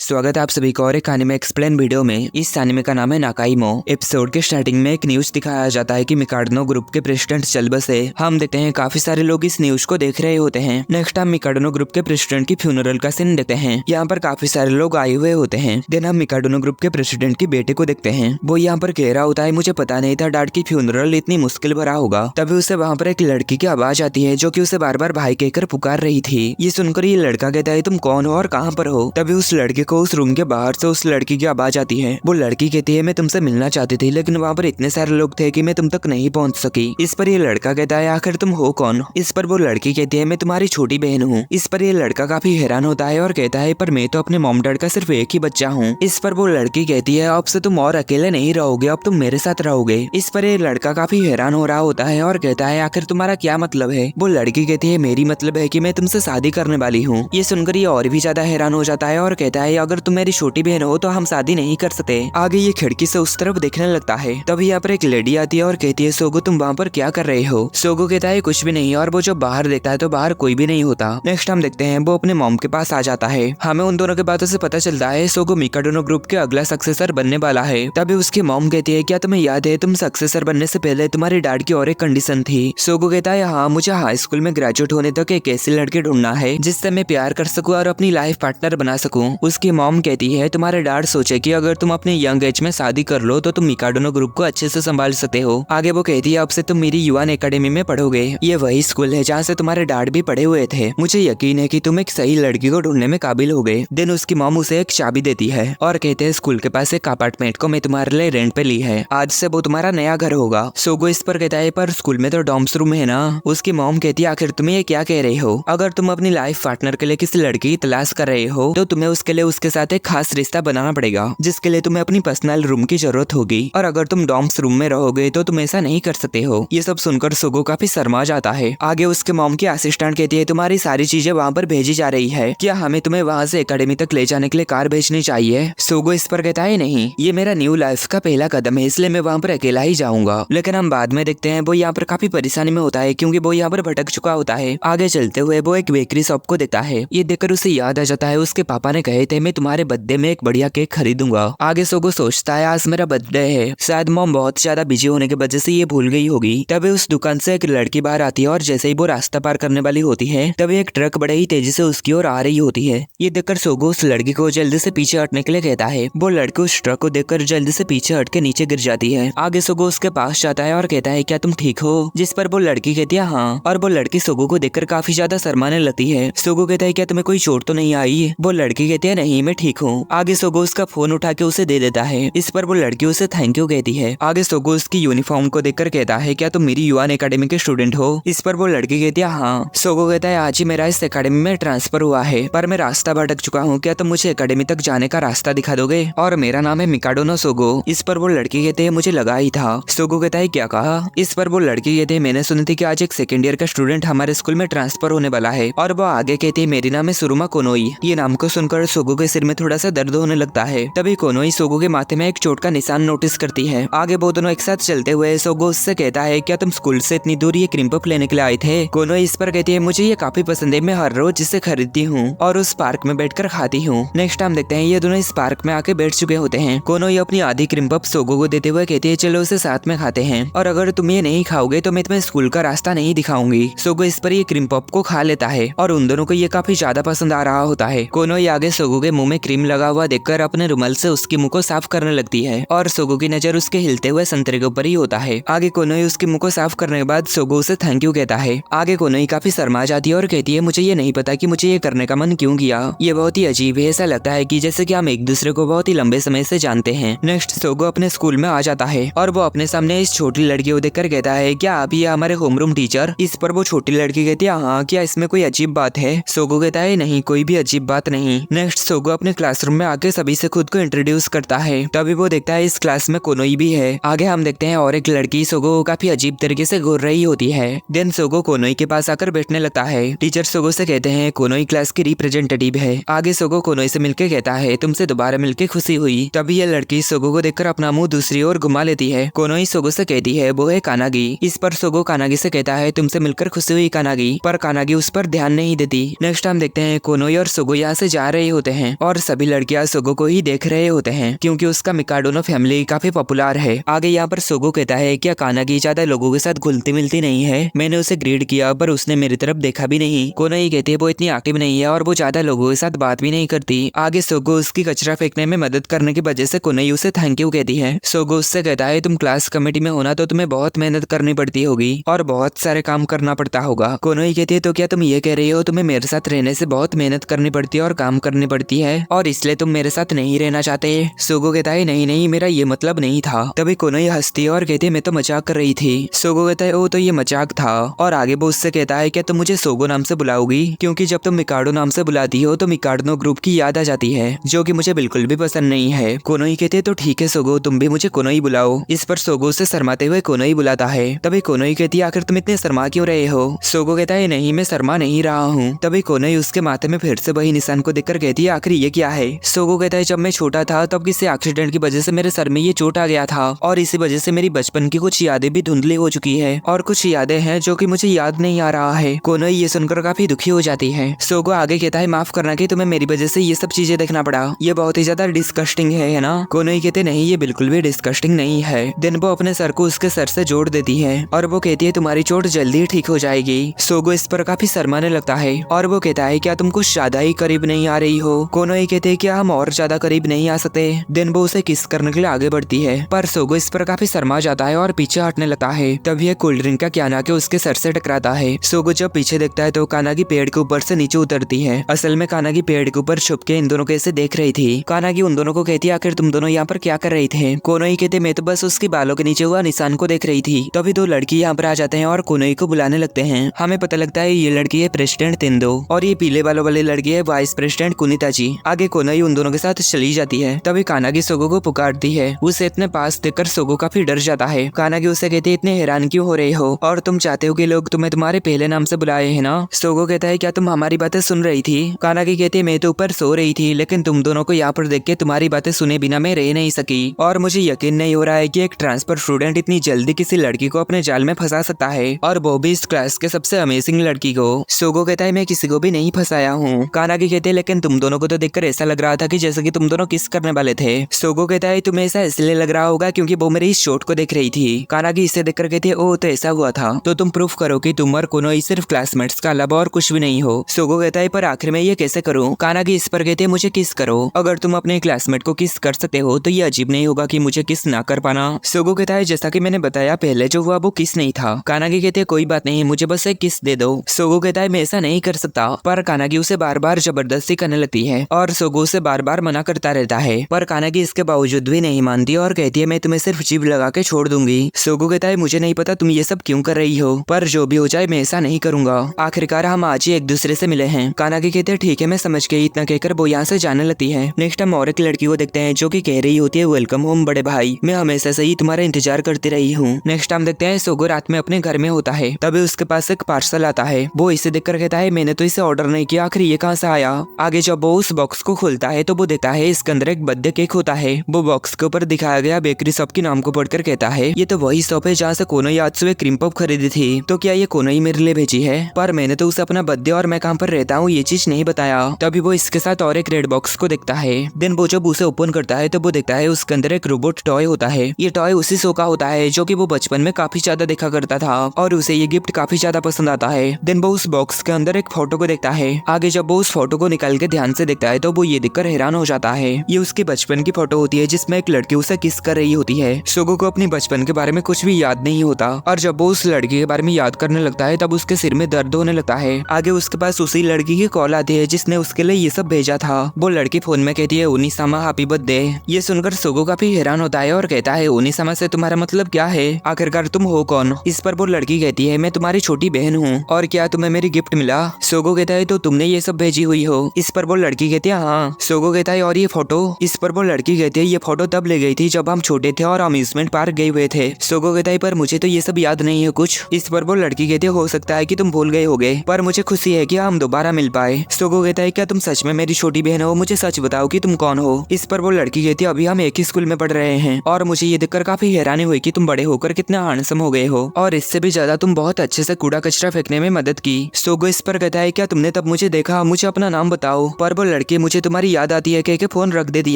स्वागत है आप सभी का और एक एनिमे एक्सप्लेन वीडियो में। इस एनिमे का नाम है नाकाइमो। एपिसोड के स्टार्टिंग में एक न्यूज दिखाया जाता है कि मिकाडोनो ग्रुप के प्रेसिडेंट चल बसे। हम देखते हैं काफी सारे लोग इस न्यूज को देख रहे होते हैं। नेक्स्ट हम मिकाडोनो ग्रुप के प्रेसिडेंट की फ्यूनरल का सीन देखते हैं। यहाँ पर काफी सारे लोग आए हुए होते हैं। देन हम मिकाडोनो ग्रुप के प्रेसिडेंट की बेटे को देखते हैं। वो यहाँ पर कह रहा होता है, मुझे पता नहीं था डैड की फ्यूनरल इतनी मुश्किल भरा होगा। तभी उसे वहाँ पर एक लड़की की आवाज आती है जो कि उसे बार बार भाई कहकर पुकार रही थी। ये सुनकर ये लड़का कहता है, तुम कौन हो और कहाँ पर हो? तभी उस लड़के को उस रूम के बाहर से उस लड़की की आवाज आती है। वो लड़की कहती है, मैं तुमसे मिलना चाहती थी लेकिन वहाँ पर इतने सारे लोग थे कि मैं तुम तक नहीं पहुँच सकी। इस पर ये लड़का कहता है, आखिर तुम हो कौन? इस पर वो लड़की कहती है, मैं तुम्हारी छोटी बहन हूँ। इस पर ये लड़का काफी हैरान होता है और कहता है, पर मैं तो अपने मॉम डैड का सिर्फ एक ही बच्चा हूँ। इस पर वो लड़की कहती है, अब से तुम और अकेले नहीं रहोगे, अब तुम मेरे साथ रहोगे। इस पर ये लड़का काफी हैरान हो रहा होता है और कहता है, आखिर तुम्हारा क्या मतलब है? वो लड़की कहती है, मेरी मतलब है कि मैं तुमसे शादी करने वाली हूँ। ये सुनकर ये और भी ज्यादा हैरान हो जाता है और कहता है, अगर तुम मेरी छोटी बहन हो तो हम शादी नहीं कर सकते। आगे ये खिड़की से उस तरफ देखने लगता है। तभी यहाँ पर एक लेडी आती है और कहती है, सोगो तुम वहाँ पर क्या कर रहे हो? सोगो कहता है, कुछ भी नहीं। और वो जब बाहर देखता है तो बाहर कोई भी नहीं होता। नेक्स्ट हम देखते हैं वो अपने मॉम के पास आ जाता है। हमें उन दोनों के बातों से पता चलता है सोगो मिकाडोनो ग्रुप के अगला सक्सेसर बनने वाला है। तभी उसकी मॉम कहती है, क्या तुम्हें याद है तुम सक्सेसर बनने से पहले तुम्हारे डैड की और एक कंडीशन थी? सोगो कहता है, हाँ, मुझे हाई स्कूल में ग्रेजुएट होने तक एक ऐसी लड़की ढूंढना है जिससे मैं प्यार कर सकूं और अपनी लाइफ पार्टनर बना सकूं। उसकी मॉम कहती है, तुम्हारे डैड सोचे कि अगर तुम अपने यंग एज में शादी कर लो तो तुम मिकाडोनो ग्रुप को अच्छे से संभाल सकते हो। आगे वो कहती है, अब से तुम मेरी युवान एकेडमी में पढ़ोगे। ये वही स्कूल है जहाँ से तुम्हारे डैड भी पढ़े हुए थे। मुझे यकीन है कि तुम एक सही लड़की को ढूंढने में काबिल हो गए। देन उसकी मॉम उसे एक चाबी देती है और कहते हैं, स्कूल के पास एक अपार्टमेंट को मैं तुम्हारे लिए रेंट पे ली है, आज से वो तुम्हारा नया घर होगा। सोगो इस पर कहता है, पर स्कूल में तो डॉर्म्स रूम है ना। उसकी मॉम कहती है, आखिर तुम्हें ये क्या कह रहे हो? अगर तुम अपनी लाइफ पार्टनर के लिए किसी लड़की की तलाश कर रहे हो तो तुम्हें उसके लिए उसके साथ एक खास रिश्ता बनाना पड़ेगा जिसके लिए तुम्हें अपनी पर्सनल रूम की जरूरत होगी। और अगर तुम डॉर्म्स रूम में रहोगे तो तुम ऐसा नहीं कर सकते हो। ये सब सुनकर सोगो काफी शर्मा जाता है। आगे उसके मॉम की असिस्टेंट कहती है, तुम्हारी सारी चीजें वहाँ पर भेजी जा रही है, क्या हमें तुम्हें वहाँ से एकेडमी तक ले जाने के लिए कार भेजनी चाहिए? सोगो इस पर कहता है, नहीं, ये मेरा न्यू लाइफ का पहला कदम है, इसलिए मैं वहाँ पर अकेला ही जाऊंगा। लेकिन हम बाद में देखते हैं वो यहाँ पर काफी परेशानी में होता है क्योंकि वो यहाँ पर भटक चुका होता है। आगे चलते हुए वो एक बेकरी शॉप को देखता है। ये देखकर उसे याद आ जाता है, उसके पापा ने कहे थे मैं तुम्हारे बर्थडे में एक बढ़िया केक खरीदूंगा। आगे सोगो सोचता है, आज मेरा बर्थडे है, शायद मॉम बहुत ज्यादा बिजी होने की वजह से ये भूल गई होगी। तभी उस दुकान से एक लड़की बाहर आती है और जैसे ही वो रास्ता पार करने वाली होती है तभी एक ट्रक बड़े ही तेजी से उसकी ओर आ रही होती है। ये देखकर सोगो उस लड़की को जल्दी से पीछे हटने के लिए कहता है। वो लड़की उस ट्रक को देखकर जल्दी से पीछे हट के नीचे गिर जाती है। आगे सोगो उसके पास जाता है और कहता है, क्या तुम ठीक हो? जिस पर वो लड़की कहती है, हाँ। और वो लड़की सोगो को देखकर काफी ज्यादा शर्माने लगती है। सोगो कहता है, क्या तुम्हें कोई चोट तो नहीं आई? वो लड़की कहती है, नहीं, मैं ठीक हूँ। आगे सोगो उसका फोन उठा के उसे दे देता है। इस पर वो लड़की उसे थैंक यू कहती है। आगे सोगो उसकी यूनिफॉर्म को देखकर कहता है, क्या तुम मेरी युवान एकेडमी के स्टूडेंट हो? इस पर वो लड़की कहती है, हाँ। सोगो कहता है, आज ही मेरा इस एकेडमी में ट्रांसफर हुआ है पर मैं रास्ता भटक चुका हूँ, क्या तुम मुझे एकेडमी तक जाने का रास्ता दिखा दोगे? और मेरा नाम है मिकाडोनो सोगो। इस पर वो लड़की कहते हैं, मुझे लगा ही था। सोगो कहता है, क्या कहा? इस पर वो लड़की कहते हैं, मैंने सुनी थी कि आज एक सेकेंड ईयर का स्टूडेंट हमारे स्कूल में ट्रांसफर होने वाला है। और वो आगे कहती है, मेरी नाम है सुरुमा कोनोई। ये नाम को सुनकर सोगो के सिर में थोड़ा सा दर्द होने लगता है। तभी कोनोई सोगो के माथे में एक चोट का निशान नोटिस करती है। आगे वो दोनों एक साथ चलते हुए सोगो उससे कहता है, क्या तुम स्कूल से इतनी दूर ये क्रीम पफ लेने के लिए आए थे? कोनोई इस पर कहती है, मुझे ये काफी पसंद है, मैं हर रोज इसे खरीदती हूँ और उस पार्क में बैठकर खाती हूँ। नेक्स्ट हम देखते हैं ये दोनों इस पार्क में आके बैठ चुके होते हैं। कोनोई अपनी आधी क्रीम पफ सोगो को देते हुए कहती है, चलो उसे साथ में खाते हैं, और अगर तुम ये नहीं खाओगे तो मैं तुम्हें स्कूल का रास्ता नहीं दिखाऊंगी। सोगो इस पर ये क्रीम पफ को खा लेता है और उन दोनों को ये काफी ज्यादा पसंद आ रहा होता है। कोनोई आगे सोगो के मुंह में क्रीम लगा हुआ देखकर अपने रुमाल से उसके मुंह को साफ करने लगती है और सोगो की नजर उसके हिलते हुए संतरे के ऊपर ही होता है। आगे कोनोई उसके मुंह को साफ करने के बाद सोगो उसे थैंक यू कहता है। आगे कोनोई काफी शर्मा जाती है और कहती है, मुझे ये नहीं पता कि मुझे ये करने का मन क्यों किया, ये बहुत ही अजीब है, ऐसा लगता है कि जैसे कि हम एक दूसरे को बहुत ही लंबे समय से जानते हैं। नेक्स्ट सोगो अपने स्कूल में आ जाता है और वो अपने सामने इस छोटी लड़की को देखकर कहता है, क्या आप ये हमारे होमरूम टीचर? इस पर वो छोटी लड़की कहती है, हाँ, क्या इसमें कोई अजीब बात है? सोगो कहता है, नहीं, कोई भी अजीब बात नहीं। नेक्स्ट सोगो अपने क्लासरूम में आके सभी से खुद को इंट्रोड्यूस करता है। तभी वो देखता है इस क्लास में कोनोई भी है। आगे हम देखते हैं और एक लड़की सोगो को काफी अजीब तरीके से घूर रही होती है। देन सोगो कोनोई के पास आकर बैठने लगता है। टीचर सोगो से कहते हैं, कोनोई क्लास की रिप्रेजेंटेटिव है। आगे सोगो कोनोई से मिलके कहता है, तुमसे दोबारा मिलके खुशी हुई। तभी ये लड़की सोगो को देखकर अपना मुंह दूसरी ओर घुमा लेती है। कोनोई सोगो से कहती है, वो है कानागी। इस पर सोगो कानागी से कहता है, तुमसे मिलकर खुशी हुई कानागी, पर कानागी उस पर ध्यान नहीं देती। नेक्स्ट हम देखते हैं कोनोई और सोगो यहाँ से जा रहे होते हैं। और सभी लड़कियां सोगो को ही देख रहे होते हैं क्योंकि उसका मिकाडोनो फैमिली काफी पॉपुलर है। आगे यहाँ पर सोगो कहता है क्या कानागी ज्यादा लोगों के साथ घुलती मिलती नहीं है, मैंने उसे ग्रीड किया पर उसने मेरी तरफ देखा भी नहीं। कोनोई कहती है वो इतनी एक्टिव नहीं है और वो ज्यादा लोगों के साथ बात भी नहीं करती। आगे सोगो उसकी कचरा फेंकने में मदद करने की वजह से कोनोई उसे थैंक यू कहती है। सोगो उससे कहता है तुम क्लास कमेटी में होना तो तुम्हें बहुत मेहनत करनी पड़ती होगी और बहुत सारे काम करना पड़ता होगा। कोनोई कहती है तो क्या तुम ये कह रही हो तुम्हें मेरे साथ रहने से बहुत मेहनत करनी पड़ती है और काम करनी पड़ती है और इसलिए तुम मेरे साथ नहीं रहना चाहते? सोगो कहता है नहीं नहीं मेरा ये मतलब नहीं था। तभी कोनोई हंसती है और कहती है मैं तो मजाक कर रही थी। सोगो कहता है ओ तो ये मजाक था। और आगे वो उससे कहता है क्या तुम मुझे सोगो नाम से बुलाओगी, क्योंकि जब तुम मिकाडो नाम से बुलाती हो तो मिकाडो ग्रुप की याद आ जाती है जो कि मुझे बिल्कुल भी पसंद नहीं है। कोनोई कहते तो ठीक है सोगो तुम भी मुझे कोनोई बुलाओ। इस पर सोगो से शर्माते हुए कोनोई बुलाता है। तभी कोनोई कहती है आखिर तुम इतने शर्मा क्यों रहे हो? सोगो कहता है नहीं मैं शर्मा नहीं रहा हूँ। तभी कोनोई उसके माथे में फिर से वही निशान को देखकर कहती है आखिर ये क्या है? सोगो कहता है जब मैं छोटा था तब किसी एक्सीडेंट की वजह से मेरे सर में ये चोट आ गया था और इसी वजह से मेरी बचपन की कुछ यादें भी धुंधली हो चुकी है और कुछ यादें हैं जो कि मुझे याद नहीं आ रहा है। कोनोई ये सुनकर काफी दुखी हो जाती है। सोगो आगे कहता है माफ करना कि तुम्हें मेरी वजह से ये सब चीजें देखना पड़ा, ये बहुत ही ज्यादा डिस्कस्टिंग है ना? कोनोई कहते नहीं ये बिल्कुल भी डिस्कस्टिंग नहीं है। दिन वो अपने सर को उसके सर से जोड़ देती है और वो कहती है तुम्हारी चोट जल्दी ठीक हो जाएगी। सोगो इस पर काफी शर्माने लगता है और वो कहता है क्या तुम कुछ ज्यादा ही करीब नहीं आ रही हो? कोनोई कहते हैं क्या हम और ज्यादा करीब नहीं आ सकते? दिन वो उसे किस करने के लिए आगे बढ़ती है पर सोगो इस पर काफी शर्मा जाता है और पीछे हटने लगता है। तभी एक कोल्ड ड्रिंक का कैन आके उसके सर से टकराता है। सोगो जब पीछे देखता है तो कानागी पेड़ के ऊपर से नीचे उतरती है। असल में कानागी पेड़ के ऊपर छुप के इन दोनों को ऐसे देख रही थी। कानागी उन दोनों को कहती है आखिर तुम दोनों यहाँ पर क्या कर रहे थे? कोनोई कहते मैं तो बस उसके बालों के नीचे हुआ निशान को देख रही थी। तभी दो लड़की यहाँ पर आ जाते हैं और कोनोई को बुलाने लगते हैं। हमें पता लगता है ये लड़की है प्रेसिडेंट तिंदो और ये पीले बालों वाली लड़की है वाइस प्रेसिडेंट कुनिताची। आगे कोनोई उन दोनों के साथ चली जाती है। तभी कानागी सोगो को पुकारती है। उसे इतने पास देखकर सोगो काफी डर जाता है। कानागी उसे कहती है इतने हैरान क्यों हो रहे हो और तुम चाहते हो कि लोग तुम्हें तुम्हारे पहले नाम से बुलाए है ना? सोगो कहता है क्या तुम हमारी बातें सुन रही थी? कानागी कहती है मैं तो ऊपर सो रही थी लेकिन तुम दोनों को यहाँ पर देख के तुम्हारी बातें सुने बिना मैं रह नहीं सकी और मुझे यकीन नहीं हो रहा है कि एक ट्रांसफर स्टूडेंट इतनी जल्दी किसी लड़की को अपने जाल में फंसा सकता है और वो भी इस क्लास के सबसे अमेजिंग लड़की को। सोगो कहता है मैं किसी को भी नहीं फंसाया हूँ। कानागी कहते हैं लेकिन तुम दोनों को तो देखकर ऐसा लग रहा था कि जैसे कि तुम दोनों किस करने वाले थे। सोगो कहता है तुम्हें ऐसा इसलिए लग रहा होगा क्योंकि वो मेरी इस शॉट को देख रही थी। कानागी इसे देखकर कहती है ओ तो ऐसा हुआ था तो तुम प्रूफ करो कि तुम और कोनोई सिर्फ क्लासमेट्स का अलावा और कुछ भी नहीं हो। सोगो कहता है पर आखिर में ये कैसे करूँ? कानागी इस पर कहते हैं मुझे किस करो। अगर तुम अपने क्लासमेट को किस कर सकते हो तो ये अजीब नहीं होगा कि मुझे किस ना कर पाना। सोगो कहता है जैसा कि मैंने बताया पहले जो हुआ वो किस नहीं था। कानागी कहते हैं कोई बात नहीं मुझे बस एक किस दे दो। सोगो कहता है मैं ऐसा नहीं कर सकता पर कानागी उसे बार बार जबरदस्ती करने लगती है और सोगो उसे बार बार मना करता रहता है पर कानागी इसके बावजूद भी नहीं मानती और कहती है मैं तुम्हें सिर्फ जीभ लगा के छोड़ दूंगी। सोगो कहता है मुझे नहीं पता तुम ये सब क्यों कर रही हो पर जो भी हो जाए मैं ऐसा नहीं करूंगा। आखिरकार हम आज ही एक दूसरे से मिले हैं। कानागी कहते हैं ठीक है मैं समझ गई। इतना कहकर वो यहाँ से जाने लगती है। नेक्स्ट हम और एक लड़की को देखते हैं जो कि कह रही होती है वेलकम होम बड़े भाई, मैं हमेशा से ही तुम्हारा इंतजार करती रही हूँ। नेक्स्ट हम देखते हैं सोगो रात में अपने घर में होता है। तभी उसके पास एक पार्सल आता है। वो इसे देखकर कहता है मैंने तो इसे ऑर्डर नहीं किया, आखिर ये कहाँ से आया? आगे जब वो उस बॉक्स को खोलता है तो वो देखता है इसके अंदर एक बर्थडे केक होता है। वो बॉक्स के ऊपर दिखाया गया बेकरी शॉप के नाम को पढ़कर कहता है ये तो वही शॉप है जहाँ से कोनोई आज सुबह क्रीम पफ खरीदी थी। तो क्या ये कोनोई मेरे लिए भेजी है? पर मैंने तो उसे अपना बर्थडे और मैं कहाँ पर रहता हूँ ये चीज नहीं बताया। तभी वो इसके साथ और एक रेड बॉक्स को देखता है। देन वो जब उसे ओपन करता है तो वो देखता है उसके अंदर एक रोबोट टॉय होता है। ये टॉय उसी शो का होता है जो कि वो बचपन में काफी ज्यादा देखा करता था और उसे ये गिफ्ट काफी ज्यादा पसंद आता है। देन वो उस बॉक्स के अंदर एक फोटो को देखता है। आगे जब वो उस फोटो को निकाल के ध्यान से देखता है तो वो ये देखकर हैरान हो जाता है। ये उसके बचपन की फोटो होती है जिसमें एक लड़की उसे किस कर रही होती है। सोगो को अपनी बचपन के बारे में कुछ भी याद नहीं होता और जब वो उस लड़की के बारे में याद करने लगता है तब उसके सिर में दर्द होने लगता है। आगे उसके पास उसी लड़की की कॉल आती है जिसने उसके लिए ये सब भेजा था। वो लड़की फोन में कहती है ओनिसामा हैप्पी बर्थडे। ये सुनकर सोगो काफी हैरान होता है और कहता है ओनिसामा से तुम्हारा मतलब क्या है? आखिरकार तुम हो कौन? इस पर वो लड़की कहती है मैं तुम्हारी छोटी बहन हूँ और क्या तुम्हें मेरी गिफ्ट मिला? सोगो कहता है तो तुमने ये सब भेजी हुई हो? इस पर वो लड़की कहती है हाँ। सोगो कहता है और ये फोटो? इस पर वो लड़की कहती है ये फोटो तब ले गई थी जब हम छोटे थे और अम्यूजमेंट पार्क गए हुए थे। सोगो कहता है पर मुझे तो ये सब याद नहीं है कुछ। इस पर वो लड़की कहती है हो सकता है कि तुम भूल गए होगे पर मुझे खुशी है कि हम दोबारा मिल पाए। सोगो कहता है क्या तुम सच में मेरी छोटी बहन हो? मुझे सच बताओ कि तुम कौन हो? इस पर वो लड़की कहती है अभी हम एक ही स्कूल में पढ़ रहे हैं और मुझे ये देखकर काफी हैरानी हुई कि तुम बड़े होकर कितना हैंडसम हो गए हो और इससे भी ज्यादा तुम बहुत अच्छे से कूड़ा कचरा फेंकने में मदद की। सोगो इस पर कहता है क्या तुमने तब मुझे देखा? मुझे अपना नाम बताओ। पर वो लड़की लड़के मुझे तुम्हारी याद आती है कह के फोन रख देती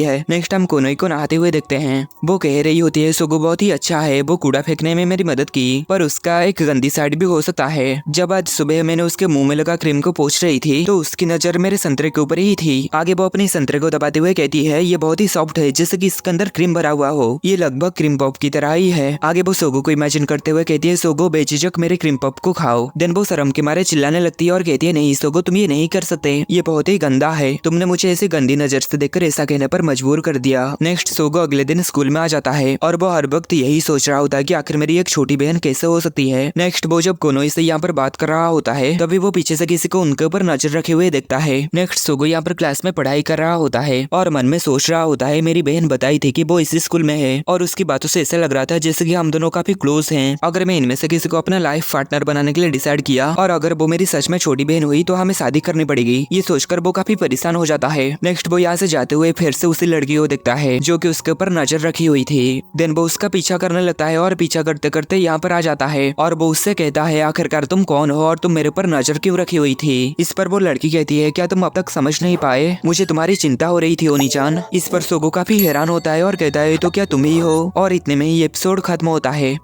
है। नेक्स्ट हम कोनोई को नहाते हुए देखते हैं। वो कह रही होती है सोगो बहुत ही अच्छा है, वो कूड़ा फेंकने में मेरी मदद की, पर उसका एक गंदी साइड भी हो सकता है। जब आज सुबह मैंने उसके मुंह में लगा क्रीम को पोंछ रही थी तो उसकी नजर मेरे संतरे के ऊपर ही थी। आगे वो अपने संतरे को दबाते हुए कहती है ये बहुत ही सॉफ्ट है, जैसे कि इसके अंदर क्रीम भरा हुआ हो, ये लगभग क्रीम पॉप की तरह ही है। आगे वो सोगो को इमेजिन करते हुए कहती है सोगो बेझिझक मेरे क्रीम पॉप को खाओ। देन वो शर्म के मारे चिल्लाने लगती है और कहती है नहीं सोगो तुम ये नहीं कर सकते, ये बहुत ही गंदा है, तुमने मुझे ऐसे गंदी नजर से देखकर ऐसा कहने पर मजबूर कर दिया। नेक्स्ट सोगो अगले दिन स्कूल में आ जाता है और वो हर वक्त यही सोच रहा होता है कि आखिर मेरी एक छोटी बहन कैसे हो सकती है। नेक्स्ट वो जब कोनोई से यहाँ पर बात कर रहा होता है तभी वो पीछे से किसी को उनके ऊपर नजर रखे हुए देखता है। नेक्स्ट सोगो यहाँ पर क्लास में पढ़ाई कर रहा होता है और मन में सोच रहा होता है मेरी बहन बताई थी कि वो इसी स्कूल में है और उसकी बातों से ऐसा लग रहा था जैसे कि हम दोनों काफी क्लोज हैं। अगर मैं इनमें से किसी को अपना लाइफ पार्टनर बनाने के लिए डिसाइड किया और अगर वो मेरी सच में छोटी बहन हुई तो हमें शादी करनी पड़ेगी। ये सोचकर वो काफी परेशान हो जाता है। नेक्स्ट वो यहाँ से जाते हुए फिर से उसी लड़की को देखता है जो कि उसके ऊपर नजर रखी हुई थी। देन वो उसका पीछा करने लगता है और पीछा करते करते यहाँ पर आ जाता है और वो उससे कहता है आखिरकार तुम कौन हो और तुम मेरे ऊपर नजर क्यों रखी हुई थी। इस पर वो लड़की कहती है क्या तुम अब तक समझ नहीं पाए, मुझे तुम्हारी चिंता हो रही थी ओनी-चान। इस पर सोगो काफी हैरान होता है और कहता है तो क्या तुम ही हो, और इतने में ही एपिसोड खत्म होता है।